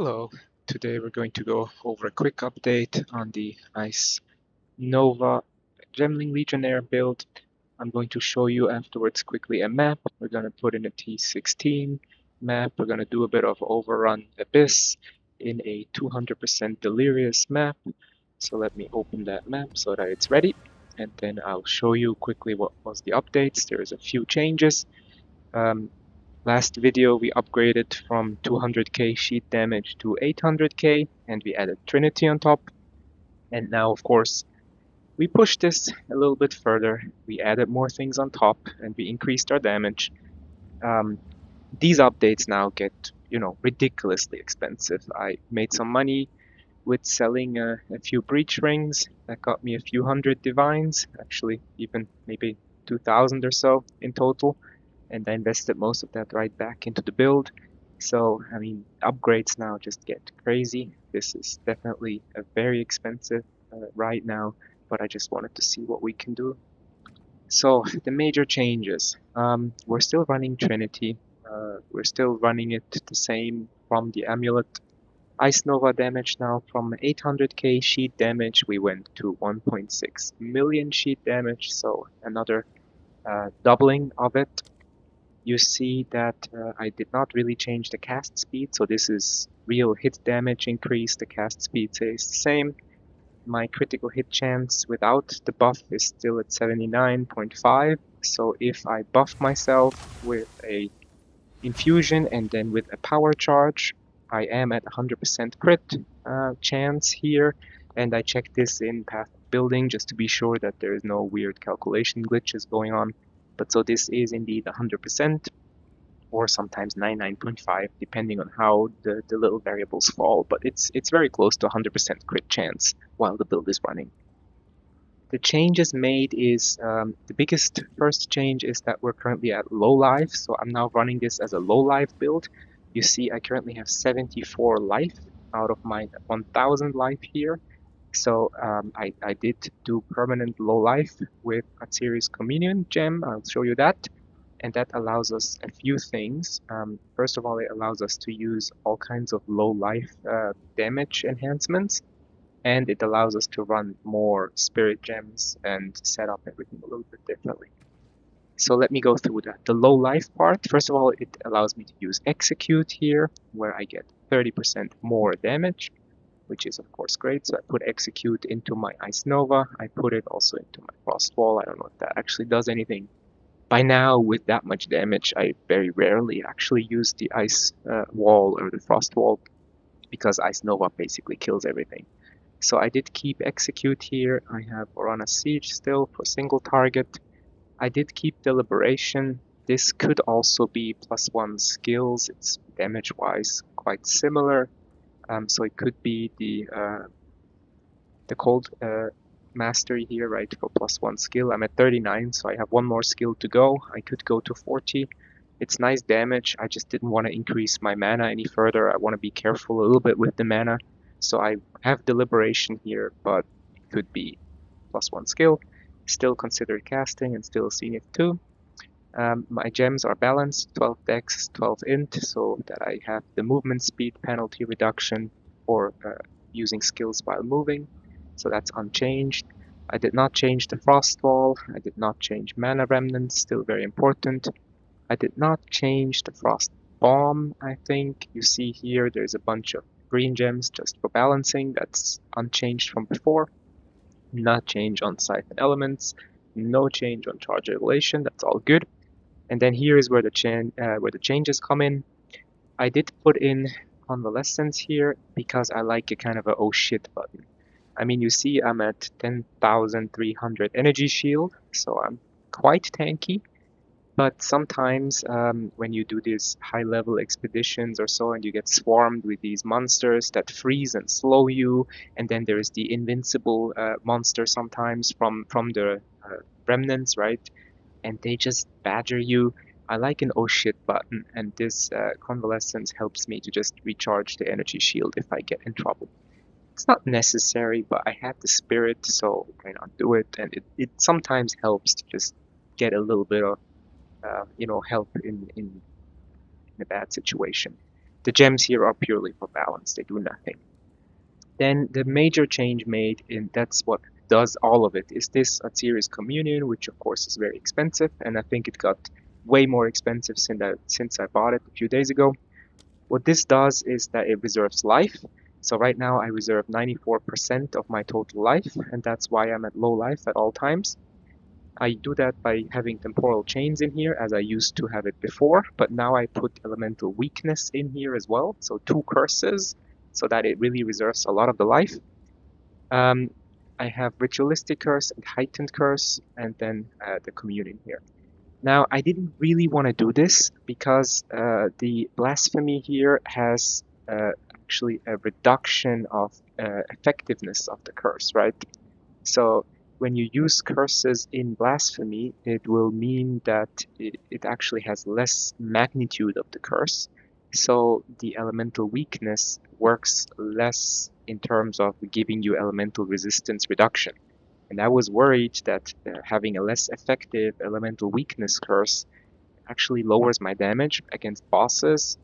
Hello, today we're going to go over a quick update on the Ice Nova Gemling Legionnaire build. I'm going to show you afterwards quickly a map. We're going to put in a T16 map. We're going to do a bit of Overrun Abyss in a 200% Delirious map. So let me open that map so that it's ready. And then I'll show you quickly what was the updates. There's a few changes. Last video we upgraded from 200k sheet damage to 800k and we added Trinity on top. And now of course we pushed this a little bit further. We added more things on top and we increased our damage. These updates now get, ridiculously expensive. I made some money with selling a few breach rings. That got me a few hundred divines, actually even maybe 2,000 or so in total. And I invested most of that right back into the build. So, I mean, upgrades now just get crazy. This is definitely a very expensive right now, but I just wanted to see what we can do. So, the major changes. We're still running Trinity. We're still running it the same from the amulet. Ice Nova damage now from 800k sheet damage, we went to 1.6 million sheet damage, so another doubling of it. You see that I did not really change the cast speed, so this is real hit damage increase. The cast speed stays the same. My critical hit chance without the buff is still at 79.5, so if I buff myself with a infusion and then with a power charge, I am at 100% crit chance here, and I checked this in path building just to be sure that there is no weird calculation glitches going on. But so this is indeed 100%, or sometimes 99.5, depending on how the little variables fall. But it's very close to 100% crit chance while the build is running. The changes made is, the biggest first change is that we're currently at low life, so I'm now running this as a low life build. You see I currently have 74 life out of my 1000 life here. So I did do permanent low life with Atziri's Communion gem. I'll show you that. And that allows us a few things. First of all, it allows us to use all kinds of low life damage enhancements. And it allows us to run more spirit gems and set up everything a little bit differently. So let me go through that. The low life part, first of all, it allows me to use Execute here, where I get 30% more damage, which is of course great. So I put Execute into my Ice Nova. I put it also into my Frost Wall. I don't know if that actually does anything. By now, with that much damage, I very rarely actually use the Ice Wall or the Frost Wall, because Ice Nova basically kills everything. So I did keep Execute here. I have Orana Siege still for single target. I did keep Deliberation. This could also be +1 skills. It's damage-wise quite similar. So it could be the Cold Mastery here, right, for +1 skill. I'm at 39, so I have one more skill to go. I could go to 40. It's nice damage. I just didn't want to increase my mana any further. I want to be careful a little bit with the mana. So I have Deliberation here, but it could be +1 skill. Still considered casting and still seeing it too. My gems are balanced, 12 dex, 12 int, so that I have the movement speed penalty reduction for using skills while moving. So that's unchanged. I did not change the Frost Wall. I did not change Mana Remnants, still very important. I did not change the Frost Bomb, I think. You see here there's a bunch of green gems just for balancing. That's unchanged from before. Not change on Siphon Elements. No change on Charge Regulation. That's all good. And then here is where the changes come in. I did put in Convalescence here because I like a kind of a oh shit button. I mean, you see I'm at 10,300 energy shield, so I'm quite tanky. But sometimes when you do these high-level expeditions or so, and you get swarmed with these monsters that freeze and slow you, and then there is the invincible monster sometimes from the remnants, right? And they just badger you. I like an oh shit button, and this Convalescence helps me to just recharge the energy shield if I get in trouble. It's not necessary, but I have the spirit, so why not do it? And it sometimes helps to just get a little bit of help in a bad situation. The gems here are purely for balance, they do nothing. Then the major change made, and that's what does all of it, is this Atziri's Communion, which of course is very expensive, and I think it got way more expensive since I bought it a few days ago. What this does is that it reserves life. So right now I reserve 94% of my total life, and that's why I'm at low life at all times. I do that by having temporal chains in here, as I used to have it before, but now I put elemental weakness in here as well, so 2 curses, so that it really reserves a lot of the life. I have ritualistic curse and heightened curse, and then the communion here. Now, I didn't really want to do this because the blasphemy here has actually a reduction of effectiveness of the curse, right? So when you use curses in blasphemy, it will mean that it actually has less magnitude of the curse. So the elemental weakness works less in terms of giving you elemental resistance reduction. And I was worried that having a less effective elemental weakness curse actually lowers my damage against bosses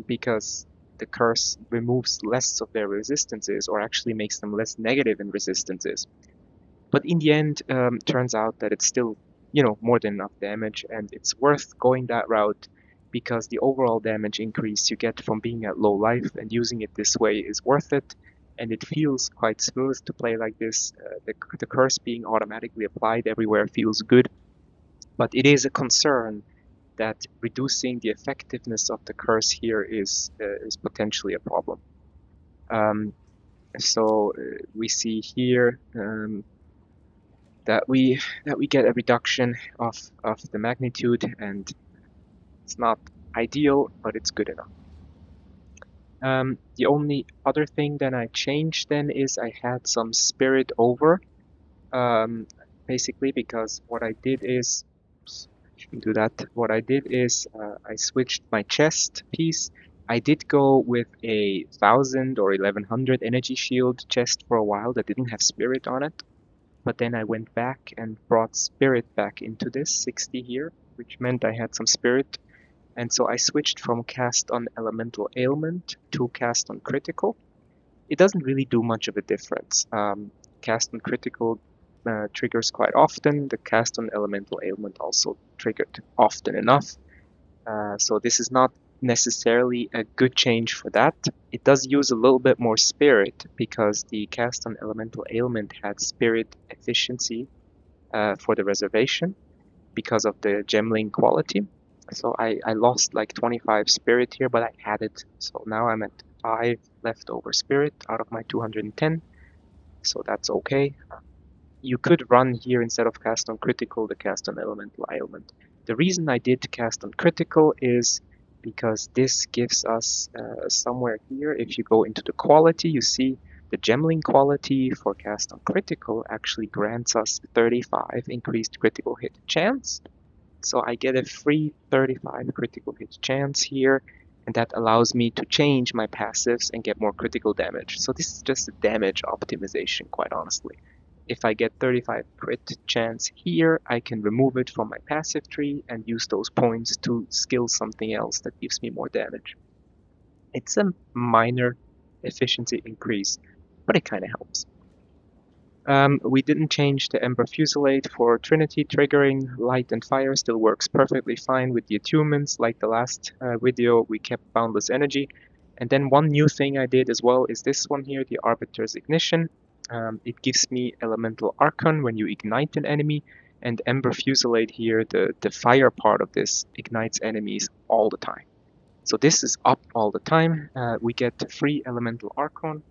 because the curse removes less of their resistances or actually makes them less negative in resistances. But in the end, turns out that it's still, more than enough damage, and it's worth going that route because the overall damage increase you get from being at low life and using it this way is worth it, and it feels quite smooth to play like this. The curse being automatically applied everywhere feels good, but it is a concern that reducing the effectiveness of the curse here is potentially a problem. So we see here that we get a reduction of the magnitude, and it's not ideal, but it's good enough. The only other thing that I changed then is I had some spirit over, basically because what I did is, do that. What I did is I switched my chest piece. I did go with a 1000 or 1100 energy shield chest for a while that didn't have spirit on it. But then I went back and brought spirit back into this 60 here, which meant I had some spirit. And so I switched from cast on elemental ailment to cast on critical. It doesn't really do much of a difference. Cast on critical triggers quite often. The cast on elemental ailment also triggered often enough. So this is not necessarily a good change for that. It does use a little bit more spirit because the cast on elemental ailment had spirit efficiency for the reservation because of the gemling quality. So I lost like 25 spirit here, but I had it. So now I'm at 5 leftover spirit out of my 210. So that's okay. You could run here instead of cast on critical, the cast on elemental ailment. The reason I did cast on critical is because this gives us somewhere here, if you go into the quality, you see the gemling quality for cast on critical actually grants us 35 increased critical hit chance. So I get a free 35 critical hit chance here, and that allows me to change my passives and get more critical damage. So this is just a damage optimization, quite honestly. If I get 35 crit chance here, I can remove it from my passive tree and use those points to skill something else that gives me more damage. It's a minor efficiency increase, but it kind of helps. We didn't change the Ember Fusillade for Trinity triggering. Light and Fire still works perfectly fine with the attunements. Like the last video, we kept Boundless Energy. And then one new thing I did as well is this one here, the Arbiter's Ignition. It gives me Elemental Archon when you ignite an enemy, and Ember Fusillade here, the fire part of this, ignites enemies all the time. So this is up all the time. We get free Elemental Archon.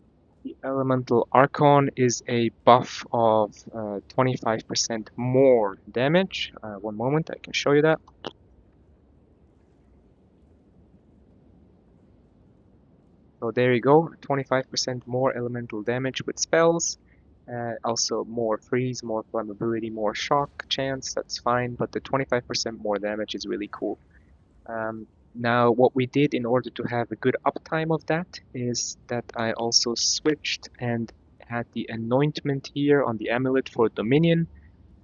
The Elemental Archon is a buff of 25% more damage. One moment, I can show you that. So there you go, 25% more elemental damage with spells. Also more freeze, more flammability, more shock chance, that's fine, but the 25% more damage is really cool. Now what we did in order to have a good uptime of that is that I also switched and had the anointment here on the amulet for Dominion.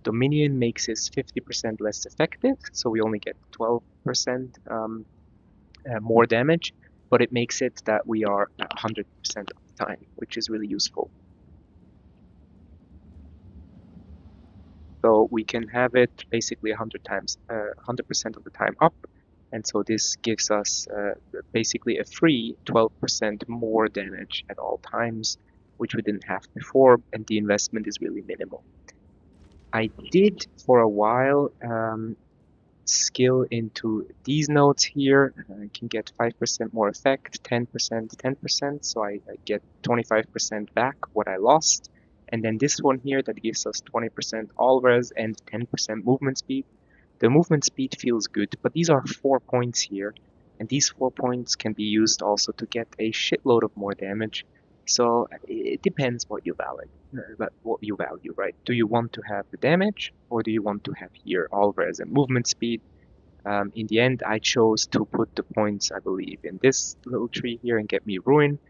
Dominion makes it 50% less effective, so we only get 12% more damage. but it makes it that we are at 100% of the time, which is really useful. So we can have it basically 100% of the time up, and so this gives us basically a free 12% more damage at all times, which we didn't have before, and the investment is really minimal. I did for a while skill into these nodes here. I can get 5% more effect, 10%, 10%, so I get 25% back what I lost. And then this one here that gives us 20% all res and 10% movement speed. The movement speed feels good, but these are 4 points here, and these 4 points can be used also to get a shitload of more damage. So it depends what you value, right? Do you want to have the damage, or do you want to have here all res and movement speed? In the end, I chose to put the points, I believe, in this little tree here and get me Ruin.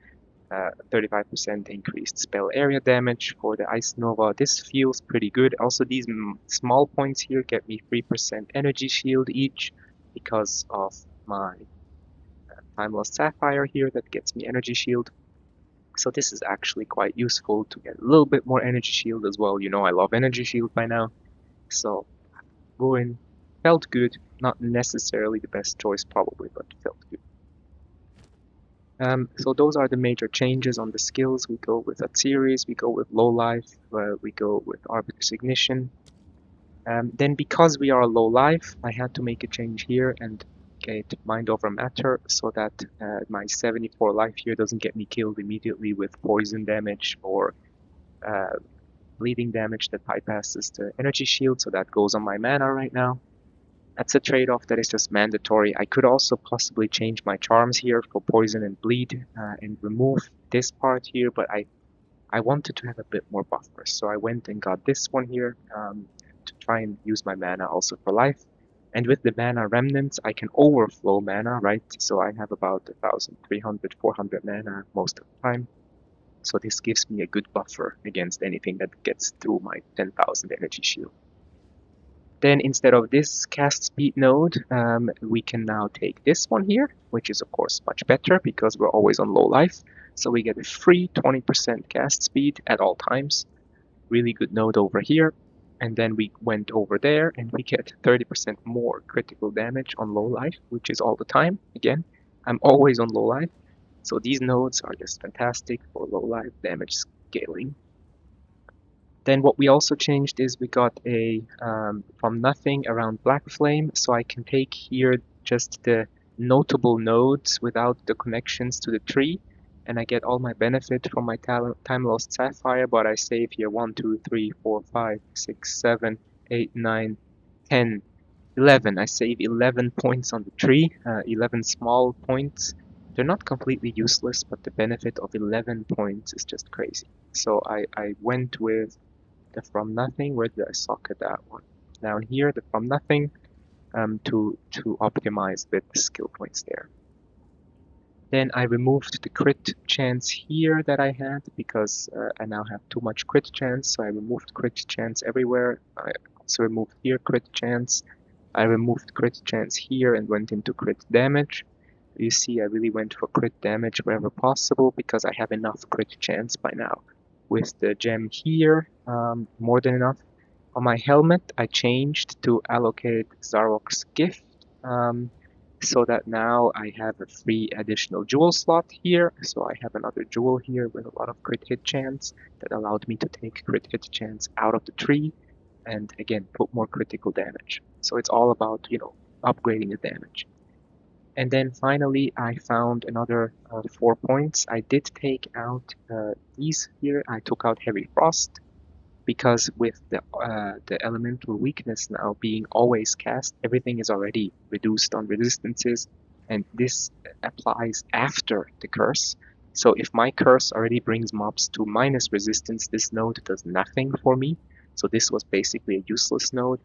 35% increased spell area damage for the Ice Nova. This feels pretty good. Also, these small points here get me 3% energy shield each because of my Time Lost Sapphire here that gets me energy shield. So this is actually quite useful to get a little bit more energy shield as well. You know I love energy shield by now. So Ruin felt good. Not necessarily the best choice probably, but felt good. So those are the major changes on the skills. We go with Atsiris, we go with Low Life, we go with Arbiter's Ignition. Then because we are low life, I had to make a change here and get Mind Over Matter so that my 74 life here doesn't get me killed immediately with poison damage or bleeding damage that bypasses the energy shield, so that goes on my mana right now. That's a trade-off that is just mandatory. I could also possibly change my charms here for poison and bleed and remove this part here, but I wanted to have a bit more buffer, so I went and got this one here to try and use my mana also for life. And with the mana remnants, I can overflow mana, right? So I have about 1,300, 400 mana most of the time. So this gives me a good buffer against anything that gets through my 10,000 energy shield. Then instead of this cast speed node, we can now take this one here, which is of course much better because we're always on low life. So we get a free 20% cast speed at all times. Really good node over here. And then we went over there and we get 30% more critical damage on low life, which is all the time. Again, I'm always on low life. So these nodes are just fantastic for low life damage scaling. Then what we also changed is we got a from nothing around Black Flame, so I can take here just the notable nodes without the connections to the tree, and I get all my benefit from my Time Lost Sapphire, but I save here 1, 2, 3, 4, 5, 6, 7, 8, 9, 10, 11. I save 11 points on the tree, 11 small points. They're not completely useless, but the benefit of 11 points is just crazy. So I went with the From Nothing. Where did I socket that one? Down here, the From Nothing, to optimize with the skill points there. Then I removed the crit chance here that I had because I now have too much crit chance, so I removed crit chance everywhere. I also removed here crit chance. I removed crit chance here and went into crit damage. You see, I really went for crit damage wherever possible because I have enough crit chance by now. With the gem here, more than enough. On my helmet, I changed to allocate Zarok's gift, so that now I have a free additional jewel slot here. So I have another jewel here with a lot of crit hit chance that allowed me to take crit hit chance out of the tree and again put more critical damage. So it's all about, you know, upgrading the damage. And then finally, I found another 4 points. I did take out these here. I took out Heavy Frost because with the elemental weakness now being always cast, everything is already reduced on resistances, and this applies after the curse. So if my curse already brings mobs to minus resistance, this node does nothing for me. So this was basically a useless node.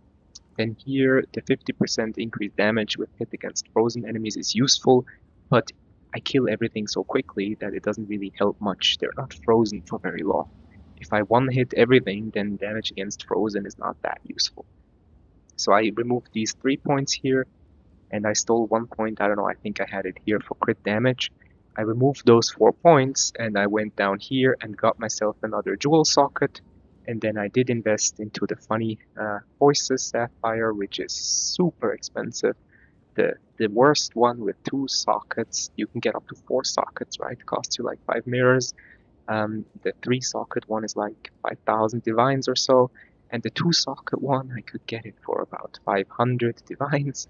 Then here, the 50% increased damage with hit against frozen enemies is useful, but I kill everything so quickly that it doesn't really help much. They're not frozen for very long. If I one-hit everything, then damage against frozen is not that useful. So I removed these 3 points here, and I stole 1 point. I don't know, I think I had it here for crit damage. I removed those 4 points and I went down here and got myself another jewel socket. And then I did invest into the funny Voices Sapphire, which is super expensive. The worst one with 2 sockets, you can get up to 4 sockets, right? It costs you like 5 mirrors. The 3 socket one is like 5,000 divines or so. And the 2 socket one, I could get it for about 500 divines.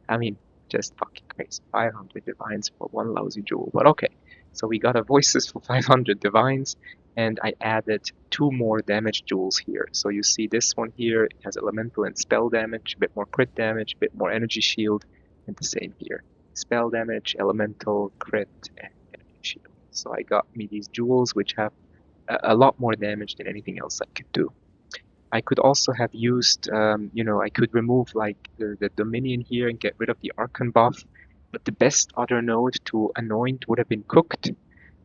I mean, just fucking crazy. 500 divines for one lousy jewel, but okay. So we got a Voices for 500 divines, and I added 2 more damage jewels here. So you see this one here, it has elemental and spell damage, a bit more crit damage, a bit more energy shield, and the same here. Spell damage, elemental, crit, and energy shield. So I got me these jewels, which have a lot more damage than anything else I could do. I could also have used, I could remove like the Dominion here and get rid of the Archon buff, but the best other node to anoint would have been Cooked,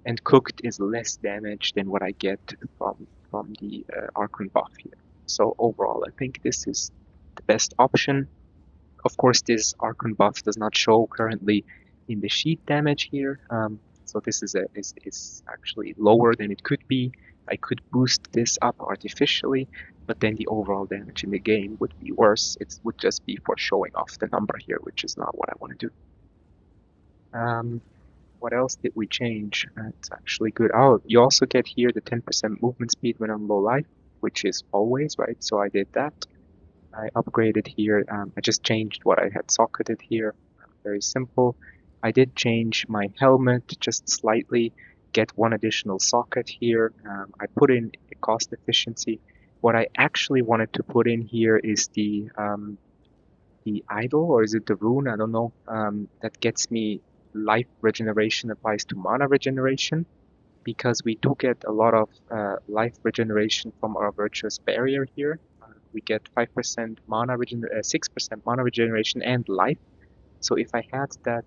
and Cooked is less damage than what I get from the Archon buff here. So overall, I think this is the best option. Of course, this Archon buff does not show currently in the sheet damage here, so this is actually lower than it could be. I could boost this up artificially, but then the overall damage in the game would be worse. It would just be for showing off the number here, which is not what I want to do. What else did we change? It's actually good. Oh, you also get here the 10% movement speed when on low life, which is always, right? So I did that. I upgraded here. I just changed what I had socketed here. Very simple. I did change my helmet just slightly, get 1 additional socket here. I put in cost efficiency. What I actually wanted to put in here is the idol, or is it the rune? I don't know. That gets me life regeneration, applies to mana regeneration, because we do get a lot of life regeneration from our virtuous barrier here. We get 5% mana 6% mana regeneration and life. So if I had that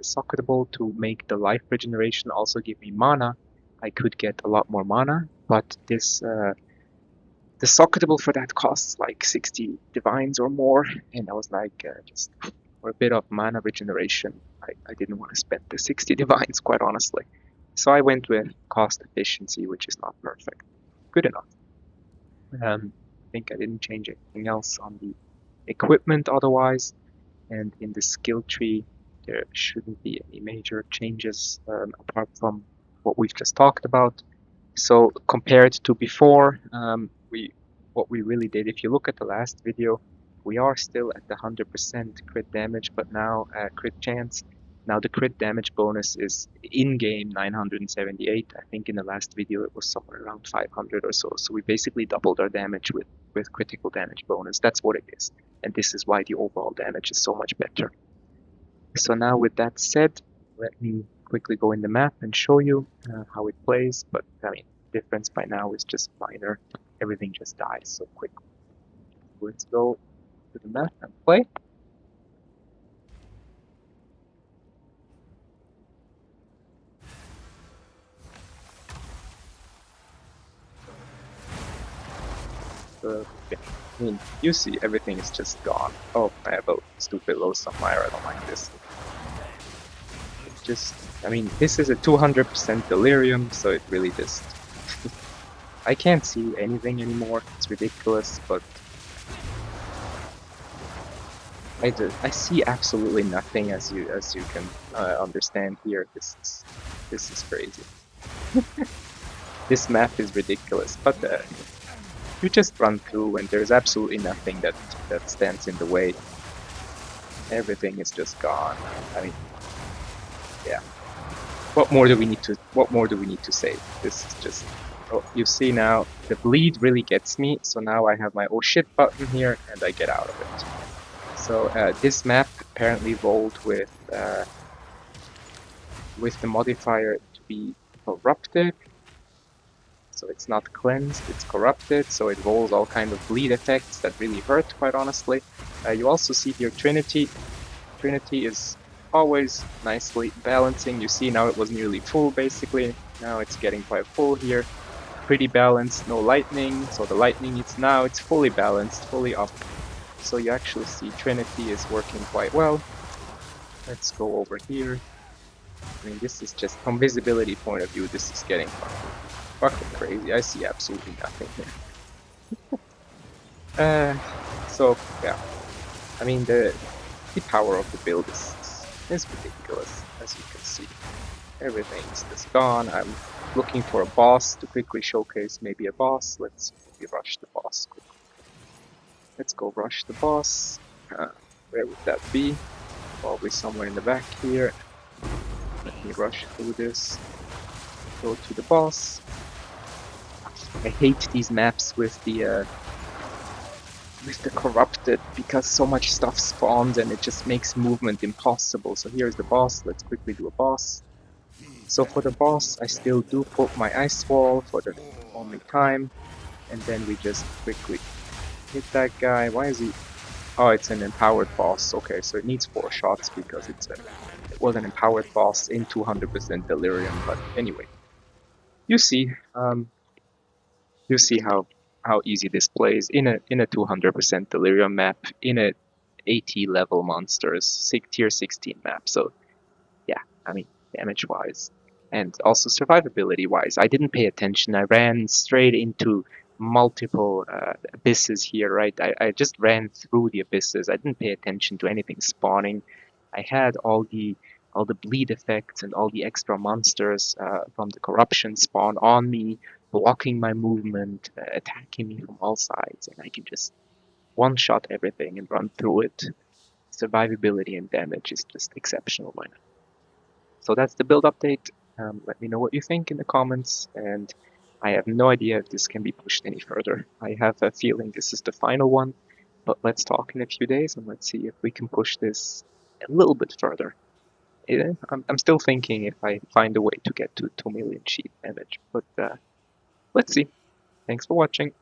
socketable to make the life regeneration also give me mana, I could get a lot more mana. But this the socketable for that costs like 60 divines or more, and I was like, just for a bit of mana regeneration, I didn't want to spend the 60 divines, quite honestly. So I went with cost efficiency, which is not perfect. Good enough. I think I didn't change anything else on the equipment otherwise. And in the skill tree, there shouldn't be any major changes apart from what we've just talked about. So compared to before, what we really did, if you look at the last video, we are still at the 100% crit damage, but now crit chance. Now the crit damage bonus is in-game 978. I think in the last video it was somewhere around 500 or so. So we basically doubled our damage with critical damage bonus. That's what it is. And this is why the overall damage is so much better. So now with that said, let me quickly go in the map and show you how it plays. But I mean, the difference by now is just minor. Everything just dies so quickly. Let's go to the map and play. Yeah. I mean, you see, everything is just gone. Oh, I have a stupid low Sapphire, I don't like this. It's just, I mean, this is a 200% delirium, so it really just... I can't see anything anymore, it's ridiculous, but... I see absolutely nothing, as you can understand here. This is crazy. This map is ridiculous, but you just run through and there's absolutely nothing that stands in the way. Everything is just gone. I mean, yeah. What more do we need to say? This is just... Oh, you see now, the bleed really gets me, so now I have my oh shit button here and I get out of it. So this map apparently rolled with the modifier to be corrupted. So it's not cleansed, it's corrupted, so it rolls all kind of bleed effects that really hurt, quite honestly. You also see here Trinity. Trinity is always nicely balancing. You see now it was nearly full basically. Now it's getting quite full here. Pretty balanced, no lightning, so the lightning it's fully balanced, fully up. So you actually see Trinity is working quite well. Let's go over here. I mean, this is just, from visibility point of view, this is getting fucking crazy. I see absolutely nothing here. So, yeah. I mean, the power of the build is ridiculous, as you can see. Everything's just gone. I'm looking for a boss to quickly showcase maybe a boss. Let's maybe rush the boss quickly. Let's go rush the boss. Where would that be? Probably somewhere in the back here. Let me rush through this. Go to the boss. I hate these maps with the corrupted, because so much stuff spawns and it just makes movement impossible. So here's the boss. Let's quickly do a boss. So for the boss, I still do put my ice wall for the only time, and then we just quickly hit that guy. Why is he? Oh, it's an empowered boss. Okay, so it needs 4 shots because it was an empowered boss in 200% delirium. But anyway, you see, how easy this plays in a 200% delirium map in a 80 level monsters tier 16 map. So yeah, I mean, damage wise and also survivability wise, I didn't pay attention. I ran straight into multiple abysses here, right? I just ran through the abysses. I didn't pay attention to anything spawning. I had all the bleed effects and all the extra monsters from the corruption spawn on me, blocking my movement, attacking me from all sides, and I can just one-shot everything and run through it. Survivability and damage is just exceptional right now. So that's the build update. Let me know what you think in the comments, and I have no idea if this can be pushed any further. I have a feeling this is the final one, but let's talk in a few days and let's see if we can push this a little bit further. Yeah, I'm still thinking if I find a way to get to 2 million sheep damage, but let's see. Thanks for watching.